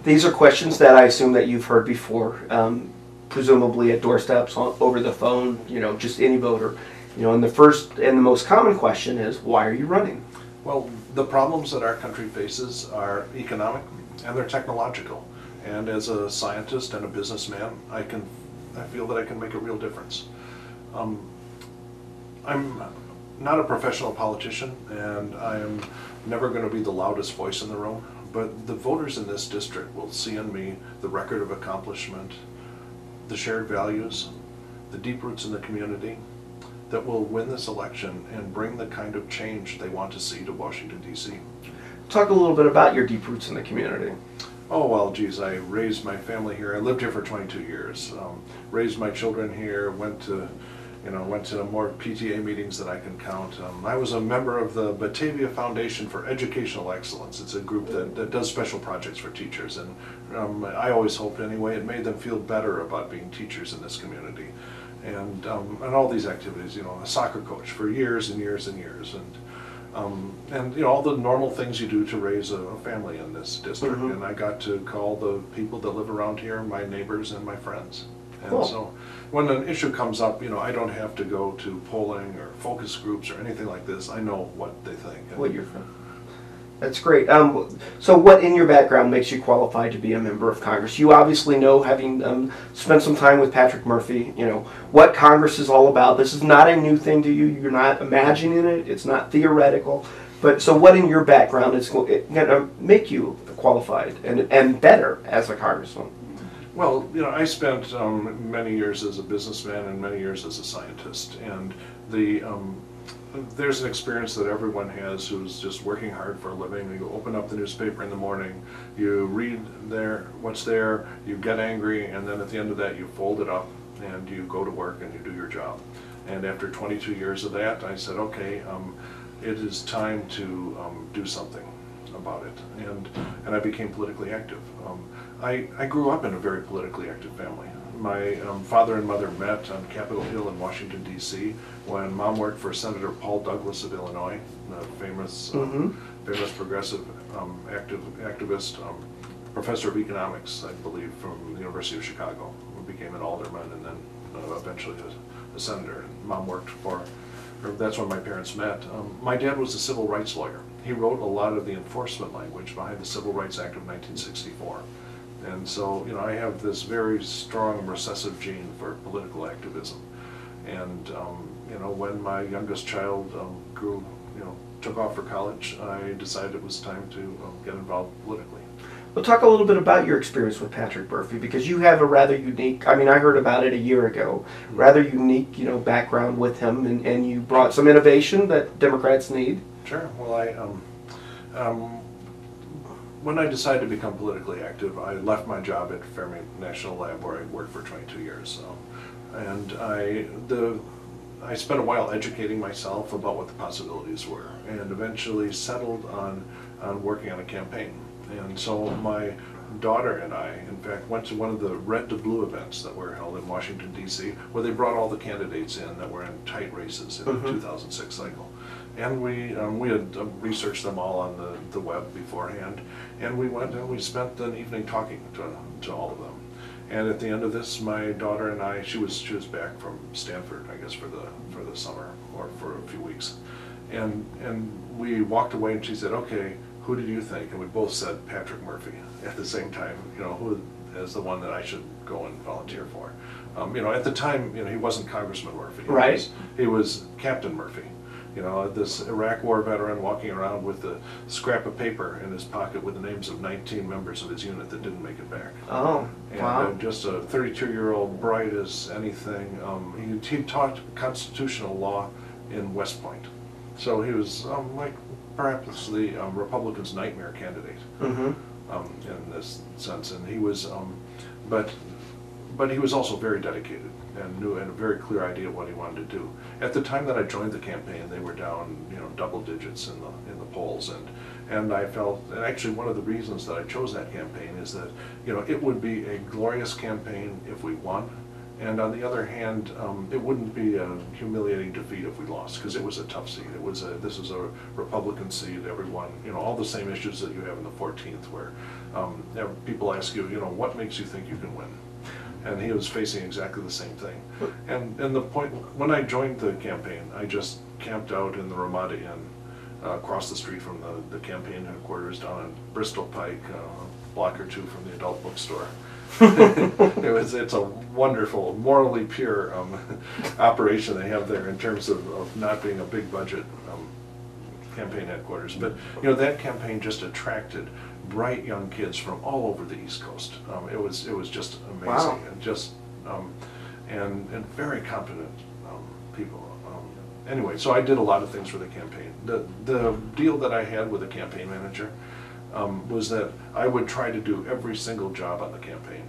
These are questions that I assume that you've heard before, presumably at doorsteps, over the phone, just any voter. And the first and the most common question is, why are you running? Well, the problems that our country faces are economic and they're technological. And as a scientist and a businessman, I feel that I can make a real difference. I'm not a professional politician, and I am never going to be the loudest voice in the room, but the voters in this district will see in me the record of accomplishment, the shared values, the deep roots in the community that will win this election and bring the kind of change they want to see to Washington, D.C. Talk a little bit about your deep roots in the community. Oh, well, geez, I raised my family here. I lived here for 22 years. Raised my children here, went to more PTA meetings than I can count. I was a member of the Batavia Foundation for Educational Excellence. It's a group that does special projects for teachers, and I always hoped anyway it made them feel better about being teachers in this community. And all these activities, a soccer coach for years and years and years, and all the normal things you do to raise a family in this district. Mm-hmm. And I got to call the people that live around here my neighbors and my friends. And cool. So when an issue comes up, I don't have to go to polling or focus groups or anything like this. I know what they think. What you're from. That's great. So what in your background makes you qualified to be a member of Congress? You obviously know, having spent some time with Patrick Murphy, what Congress is all about. This is not a new thing to you. You're not imagining it. It's not theoretical. But so what in your background is going to make you qualified and better as a congressman? Well, I spent many years as a businessman and many years as a scientist, and there's an experience that everyone has who's just working hard for a living. You open up the newspaper in the morning, you read what's there, you get angry, and then at the end of that you fold it up and you go to work and you do your job. And after 22 years of that, I said, okay, it is time to do something about it, and I became politically active. I grew up in a very politically active family. My father and mother met on Capitol Hill in Washington, D.C. when Mom worked for Senator Paul Douglas of Illinois, the famous progressive activist, professor of economics, I believe, from the University of Chicago, who became an alderman and then eventually a senator. And Mom worked for her. That's when my parents met. My dad was a civil rights lawyer. He wrote a lot of the enforcement language behind the Civil Rights Act of 1964. And so, I have this very strong recessive gene for political activism. And, when my youngest child took off for college, I decided it was time to get involved politically. Well, talk a little bit about your experience with Patrick Murphy, because you have a rather unique, I heard about it a year ago, rather unique, background with him, and you brought some innovation that Democrats need. Sure. Well, when I decided to become politically active, I left my job at Fairmont National Lab, where I worked for 22 years. And I spent a while educating myself about what the possibilities were, and eventually settled on working on a campaign. And so my daughter and I, in fact, went to one of the Red to Blue events that were held in Washington, D.C., where they brought all the candidates in that were in tight races in the 2006 cycle. And we had researched them all on the web beforehand, and we went and we spent an evening talking to all of them. And at the end of this, my daughter and I, she was back from Stanford, I guess, for the summer or for a few weeks, and we walked away, and she said, "Okay, who did you think?" And we both said Patrick Murphy at the same time. Who as the one that I should go and volunteer for. At the time, he wasn't Congressman Murphy. Right. He was Captain Murphy. This Iraq War veteran walking around with a scrap of paper in his pocket with the names of 19 members of his unit that didn't make it back. Oh, wow. And just a 32-year-old, bright as anything. He taught constitutional law in West Point. So he was like perhaps the Republicans' nightmare candidate in this sense. And he was, but he was also very dedicated and knew, and a very clear idea of what he wanted to do. At the time that I joined the campaign, they were down, double digits in the polls, and I felt, and actually one of the reasons that I chose that campaign is that, it would be a glorious campaign if we won, And on the other hand, it wouldn't be a humiliating defeat if we lost, because it was a tough seat. This was a Republican seat. Everyone, all the same issues that you have in the 14th, where people ask you, what makes you think you can win? And he was facing exactly the same thing. And the point, when I joined the campaign, I just camped out in the Ramada Inn, across the street from the campaign headquarters down on Bristol Pike, a block or two from the adult bookstore. It's a wonderful, morally pure operation they have there in terms of not being a big budget campaign headquarters. But that campaign just attracted bright young kids from all over the East Coast. It was just amazing. Wow. And just and very competent people. Anyway, so I did a lot of things for the campaign. The deal that I had with the campaign manager was that I would try to do every single job on the campaign.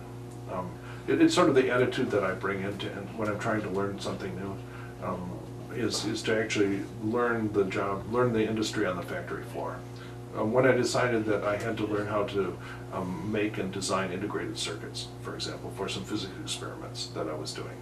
It's sort of the attitude that I bring into when I'm trying to learn something new, is to actually learn the industry on the factory floor. When I decided that I had to learn how to make and design integrated circuits, for example, for some physics experiments that I was doing,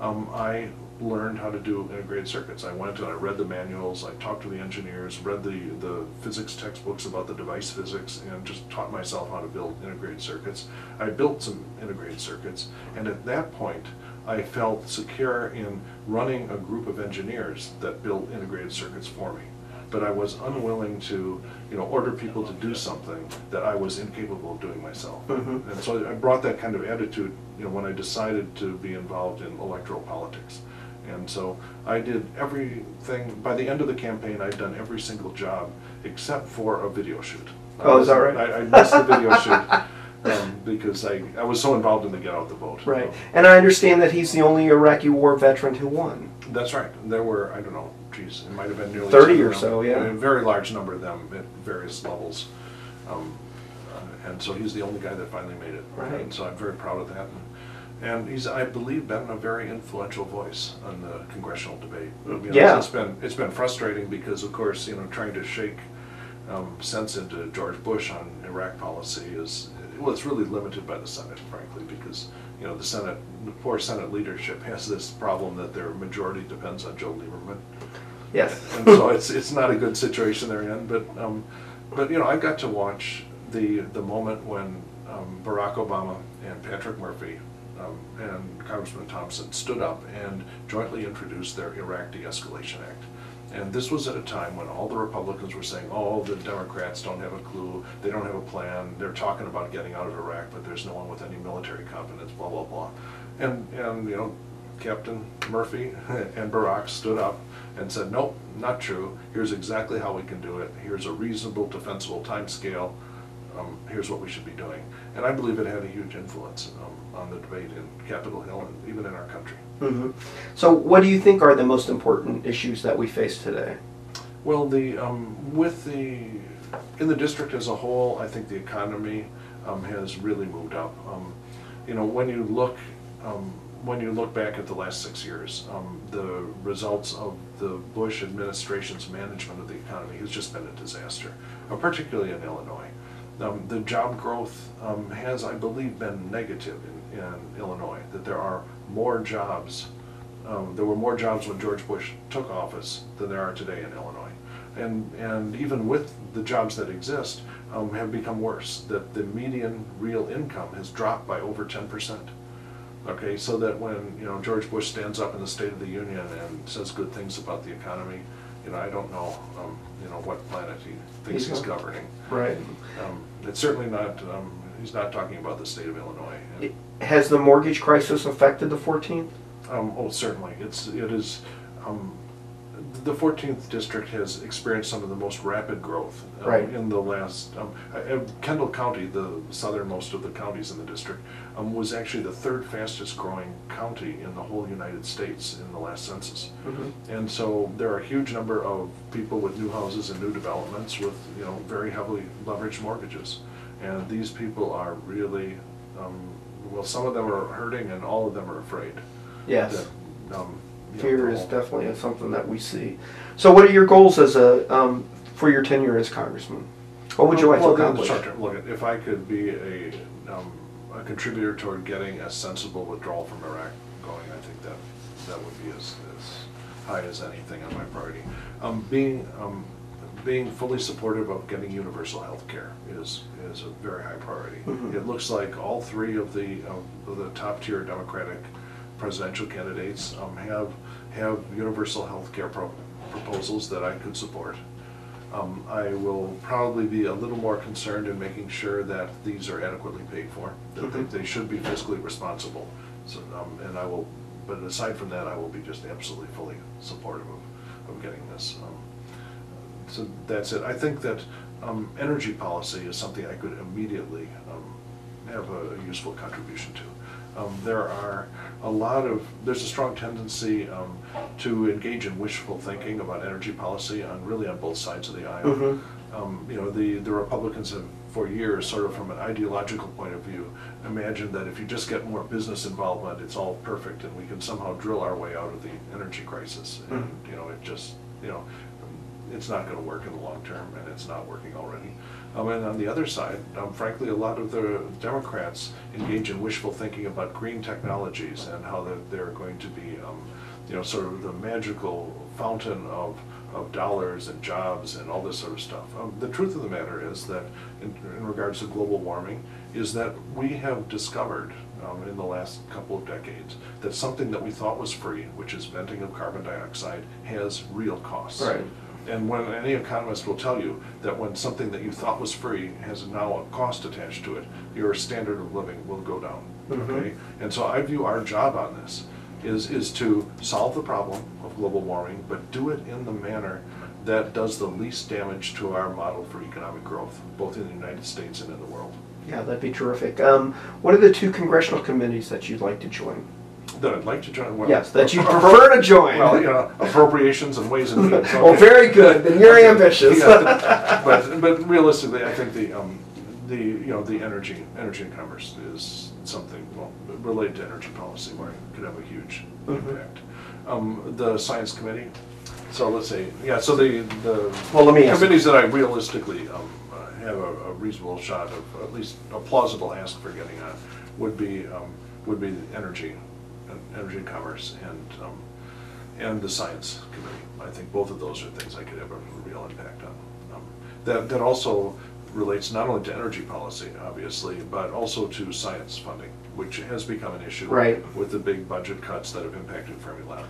I learned how to do integrated circuits. I went and I read the manuals, I talked to the engineers, read the physics textbooks about the device physics, and just taught myself how to build integrated circuits. I built some integrated circuits, and at that point I felt secure in running a group of engineers that built integrated circuits for me. But I was unwilling to, order people to do something that I was incapable of doing myself. Mm-hmm. And so I brought that kind of attitude, when I decided to be involved in electoral politics. And so I did everything. By the end of the campaign, I'd done every single job except for a video shoot. Oh, is that right? I missed the video shoot because I was so involved in the get out the vote. Right. And I understand that he's the only Iraqi war veteran who won. That's right. There were, I don't know, geez, it might have been nearly 30 or so, yeah. A very large number of them at various levels. And so he's the only guy that finally made it. Right. And so I'm very proud of that. And he's, I believe, been a very influential voice on the congressional debate. Yeah. It's been frustrating because, of course, trying to shake sense into George Bush on Iraq policy is, well, it's really limited by the Senate, frankly, because the poor Senate leadership has this problem that their majority depends on Joe Lieberman. Yes. And so it's not a good situation they're in. But I got to watch the moment when Barack Obama and Patrick Murphy and Congressman Thompson stood up and jointly introduced their Iraq De-Escalation Act. And this was at a time when all the Republicans were saying, oh, the Democrats don't have a clue, they don't have a plan, they're talking about getting out of Iraq, but there's no one with any military competence, blah, blah, blah. And Captain Murphy and Barack stood up and said, nope, not true, here's exactly how we can do it, here's a reasonable, defensible time scale, here's what we should be doing. And I believe it had a huge influence on the debate in Capitol Hill and even in our country. Mm-hmm. So what do you think are the most important issues that we face today? Well, in the district as a whole, I think the economy has really moved up. When you look back at the last 6 years, the results of the Bush administration's management of the economy has just been a disaster, particularly in Illinois. The job growth has, I believe, been negative in Illinois, that there are more jobs. There were more jobs when George Bush took office than there are today in Illinois. And even with the jobs that exist, have become worse, that the median real income has dropped by over 10%. Okay, so that when George Bush stands up in the State of the Union and says good things about the economy, I don't know what planet he thinks he's governing. Right. It's certainly not. He's not talking about the state of Illinois. Has the mortgage crisis affected the 14th? Oh, certainly. It is. The 14th district has experienced some of the most rapid growth in the last. Kendall County, the southernmost of the counties in the district, was actually the third fastest growing county in the whole United States in the last census. Mm-hmm. And so there are a huge number of people with new houses and new developments with very heavily leveraged mortgages, and these people are really well. Some of them are hurting, and all of them are afraid. Yes. Fear is definitely something that we see. So what are your goals as for your tenure as congressman? What would you like to accomplish? In the short term, look, if I could be a contributor toward getting a sensible withdrawal from Iraq going, I think that would be as high as anything on my priority. Being fully supportive of getting universal health care is a very high priority. Mm-hmm. It looks like all three of the top tier Democratic presidential candidates have universal health care proposals that I could support. I will probably be a little more concerned in making sure that these are adequately paid for, that Mm-hmm. they should be fiscally responsible. So, and I will, but aside from that, I will be just absolutely fully supportive of getting this. So that's it. I think that energy policy is something I could immediately have a useful contribution to. There's a strong tendency to engage in wishful thinking about energy policy really on both sides of the aisle. Mm-hmm. The Republicans have for years, sort of from an ideological point of view, imagined that if you just get more business involvement, it's all perfect and we can somehow drill our way out of the energy crisis. And it's not going to work in the long term, and it's not working already. And on the other side, frankly, a lot of the Democrats engage in wishful thinking about green technologies and how they're going to be, sort of the magical fountain of dollars and jobs and all this sort of stuff. The truth of the matter is that in regards to global warming, is that we have discovered in the last couple of decades that something that we thought was free, which is venting of carbon dioxide, has real costs. Right. And when any economist will tell you that when something that you thought was free has now a cost attached to it, your standard of living will go down. Mm-hmm. Okay? And so I view our job on this is to solve the problem of global warming, but do it in the manner that does the least damage to our model for economic growth, both in the United States and in the world. Yeah, that'd be terrific. What are the two congressional committees that you'd like to join? That I'd like to join. Well, yes, that you prefer to join. Well, appropriations and ways and means. Okay. Well, very good. Then you're ambitious. Yeah, but realistically, I think the energy and commerce is something related to energy policy where it could have a huge impact. The science committee. So let's say So the let me committees that I realistically have a reasonable shot of, at least a plausible ask for getting on, would be energy and commerce and the science committee. I think both of those are things I could have a real impact on. That also relates not only to energy policy, obviously, but also to science funding, which has become an issue with the big budget cuts that have impacted Fermilab.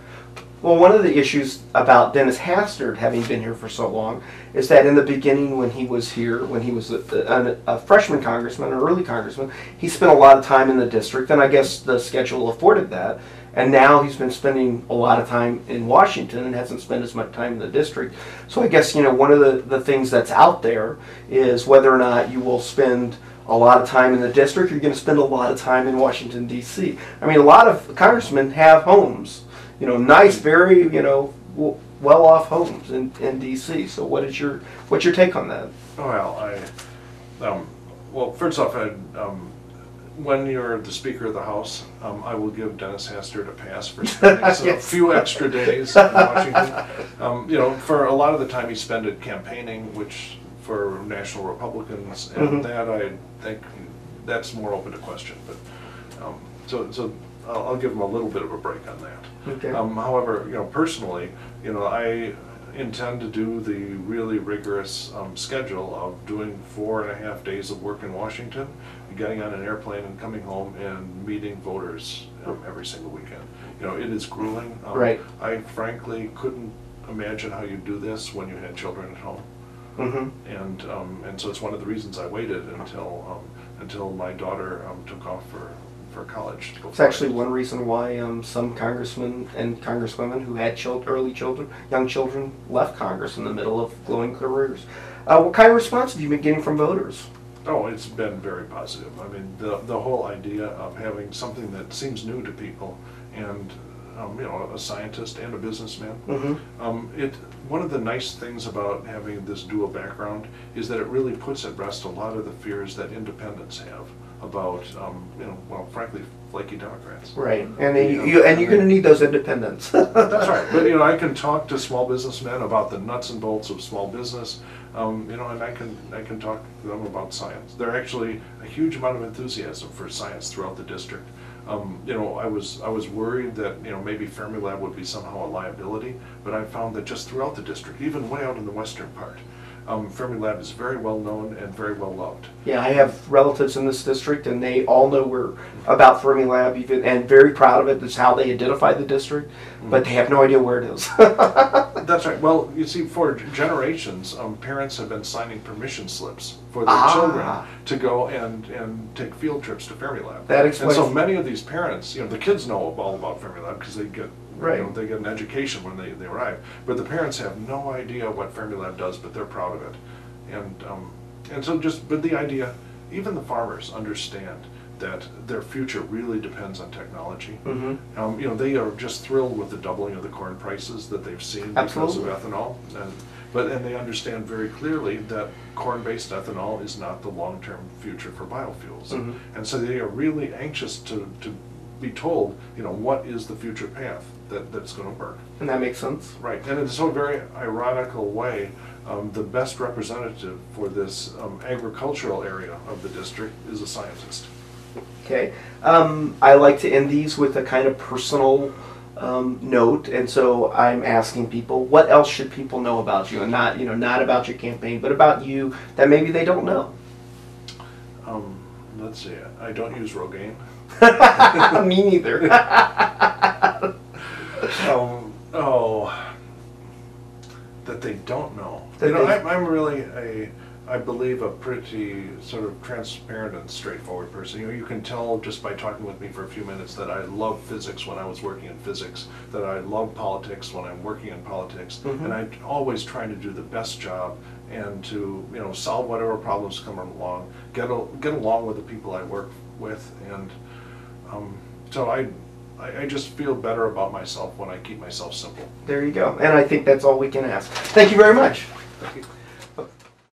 Well, one of the issues about Denny Hastert having been here for so long is that in the beginning when he was here, when he was a freshman congressman, an early congressman, he spent a lot of time in the district, and I guess the schedule afforded that. And now he's been spending a lot of time in Washington and hasn't spent as much time in the district. So I guess, one of the things that's out there is whether or not you will spend a lot of time in the district, or you're going to spend a lot of time in Washington, D.C. I mean, a lot of congressmen have homes, nice, very, well-off homes in D.C. So what's your take on that? Well, first off, when you're the Speaker of the House, I will give Denny Hastert a pass for spending a few extra days in Washington. For a lot of the time he spent it campaigning, which for national Republicans, and that I think that's more open to question. But so I'll give him a little bit of a break on that. Okay. However, personally, I intend to do the really rigorous schedule of doing 4.5 days of work in Washington, getting on an airplane and coming home and meeting voters every single weekend. It is grueling. Right. I frankly couldn't imagine how you do this when you had children at home. And so it's one of the reasons I waited until my daughter took off for college. It's actually one reason why some congressmen and congresswomen who had young children, left Congress in the middle of glowing careers. What kind of response have you been getting from voters? Oh, it's been very positive. I mean, the whole idea of having something that seems new to people, and a scientist and a businessman. One of the nice things about having this dual background is that it really puts at rest a lot of the fears that independents have about, frankly, flaky Democrats. Right, and you're going to need those independents. That's right. But I can talk to small businessmen about the nuts and bolts of small business. and I can talk to them about science. There's actually a huge amount of enthusiasm for science throughout the district. I was worried that maybe Fermilab would be somehow a liability, but I found that just throughout the district, even way out in the western part, Fermilab is very well known and very well loved. Yeah, I have relatives in this district, and they all know we're about Fermilab, even, and very proud of it. That's how they identify the district, but they have no idea where it is. That's right. Well, you see, for generations, parents have been signing permission slips for their children to go and take field trips to Fermilab. That explains. And so many of these parents, the kids know all about Fermilab because they get Right. They get an education when they arrive. But the parents have no idea what Fermilab does, but they're proud of it. And so but the idea, even the farmers understand that their future really depends on technology. They are just thrilled with the doubling of the corn prices that they've seen because of ethanol. And they understand very clearly that corn-based ethanol is not the long-term future for biofuels. And so they are really anxious to be told, what is the future path that's going to work. And that makes sense. Right, and in so very ironical way, the best representative for this agricultural area of the district is a scientist. Okay. I like to end these with a kind of personal note, and so I'm asking people, what else should people know about you? And not about your campaign, but about you that maybe they don't know. Let's see, I don't use Rogaine. Me neither. That they don't know. That I'm really I believe a pretty sort of transparent and straightforward person. You can tell just by talking with me for a few minutes that I love physics when I was working in physics, that I love politics when I'm working in politics, and I'm always trying to do the best job and to solve whatever problems come along, get along with the people I work with, and so I just feel better about myself when I keep myself simple. There you go. And I think that's all we can ask. Thank you very much. Thank you.